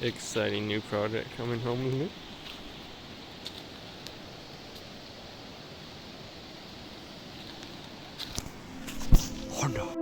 exciting new project coming home with me. Oh no.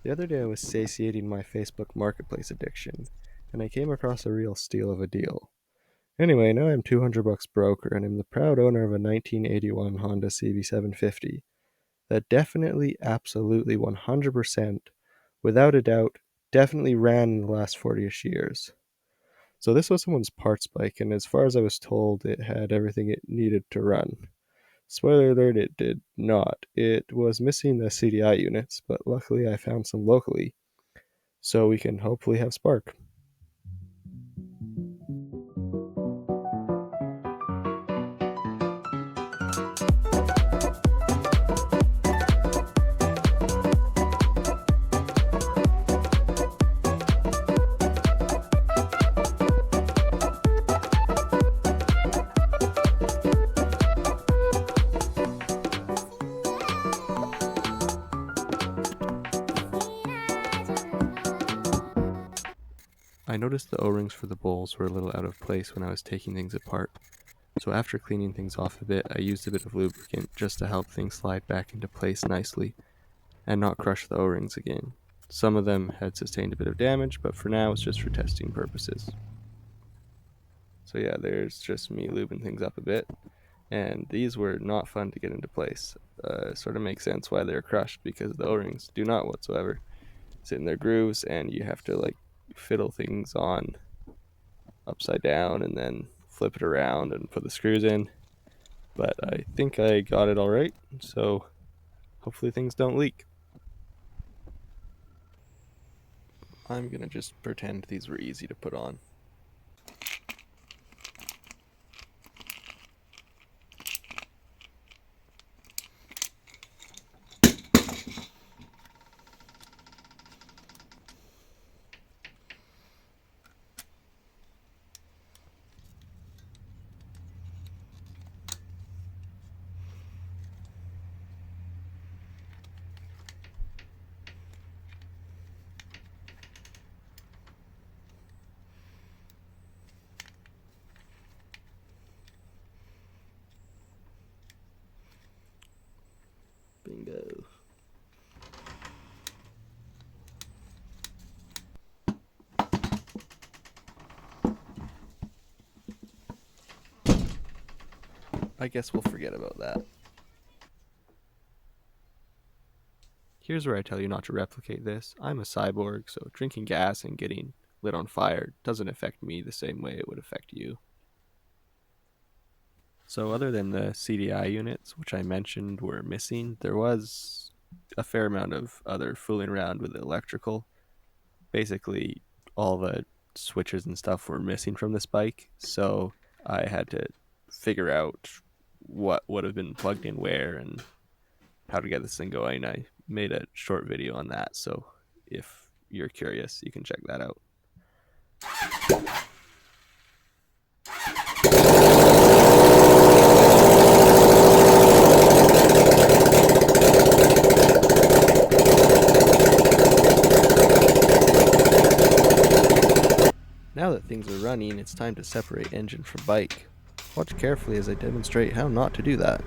The other day I was satiating my Facebook Marketplace addiction, and I came across a real steal of a deal. Anyway, now I'm $200 broker, and I'm the proud owner of a 1981 Honda CB750 that definitely, absolutely, 100%, without a doubt, definitely ran in the last 40-ish years. So this was someone's parts bike, and as far as I was told, it had everything it needed to run. Spoiler alert, it did not. It was missing the CDI units, but luckily I found some locally, so we can hopefully have spark. I noticed the O-rings for the bowls were a little out of place when I was taking things apart, so after cleaning things off a bit, I used a bit of lubricant just to help things slide back into place nicely and not crush the O-rings again. Some of them had sustained a bit of damage, but for now it's just for testing purposes. So yeah, there's just me lubing things up a bit, and these were not fun to get into place. Sort of makes sense why they're crushed, because the O-rings do not whatsoever sit in their grooves, and you have to fiddle things on upside down and then flip it around and put the screws in. But I think I got it all right, so hopefully things don't leak. I'm gonna just pretend these were easy to put on. Bingo. I guess we'll forget about that. Here's where I tell you not to replicate this. I'm a cyborg, so drinking gas and getting lit on fire doesn't affect me the same way it would affect you. So other than the CDI units, which I mentioned were missing, there was a fair amount of other fooling around with the electrical. Basically, all the switches and stuff were missing from this bike, so I had to figure out what would have been plugged in where and how to get this thing going. I made a short video on that, so if you're curious, you can check that out. Now that things are running, it's time to separate engine from bike. Watch carefully as I demonstrate how not to do that.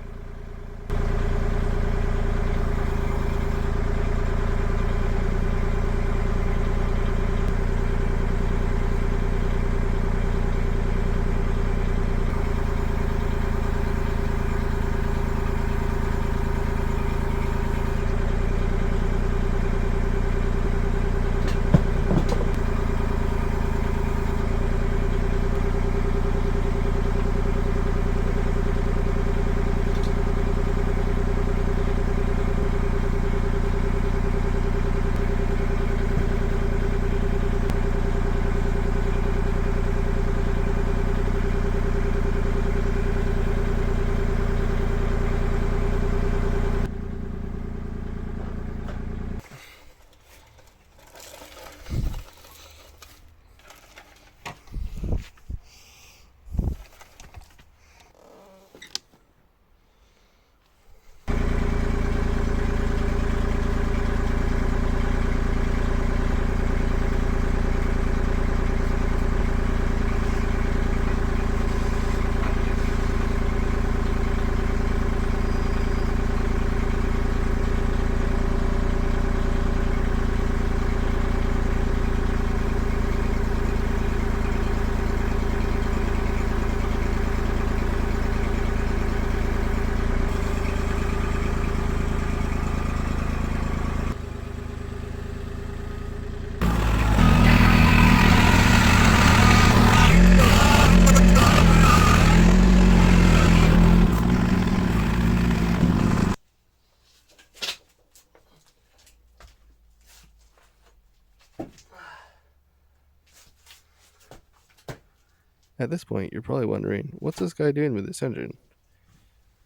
At this point, you're probably wondering, what's this guy doing with this engine?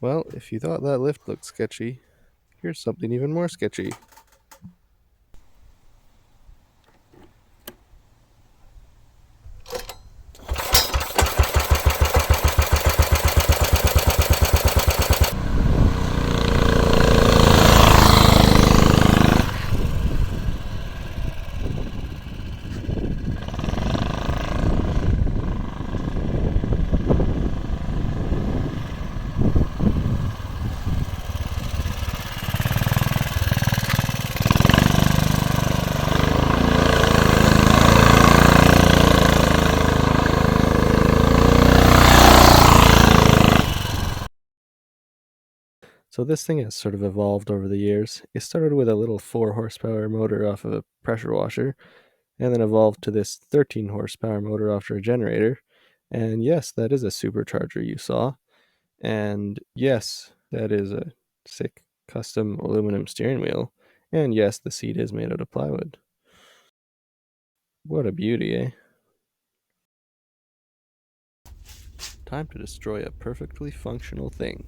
Well, if you thought that lift looked sketchy, here's something even more sketchy. So this thing has sort of evolved over the years. It started with a little 4 horsepower motor off of a pressure washer, and then evolved to this 13 horsepower motor after a generator. And yes, that is a supercharger you saw. And yes, that is a sick custom aluminum steering wheel. And yes, the seat is made out of plywood. What a beauty, eh? Time to destroy a perfectly functional thing.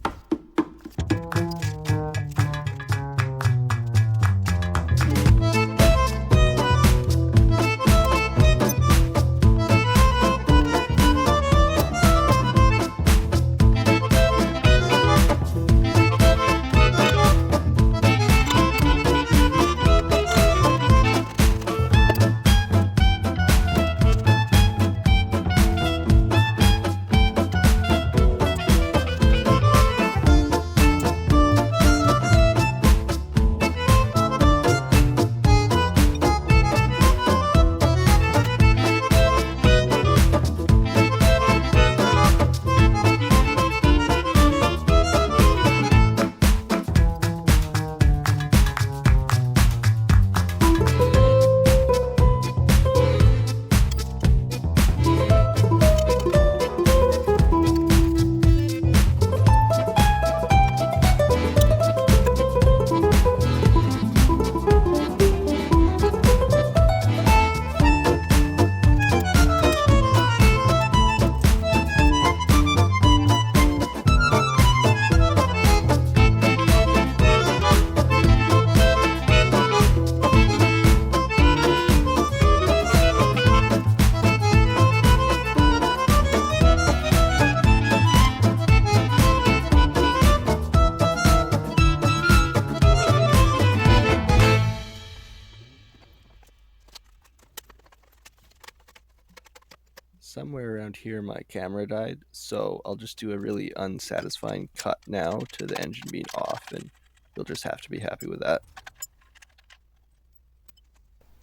Somewhere around here my camera died, so I'll just do a really unsatisfying cut now to the engine being off, and you'll just have to be happy with that.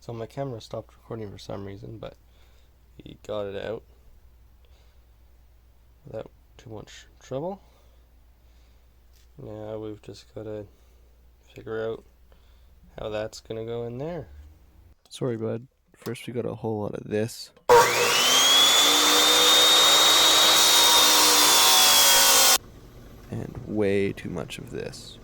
So my camera stopped recording for some reason, but we got it out without too much trouble. Now we've just got to figure out how that's gonna go in there. Sorry, bud. First we got a whole lot of this. And way too much of this.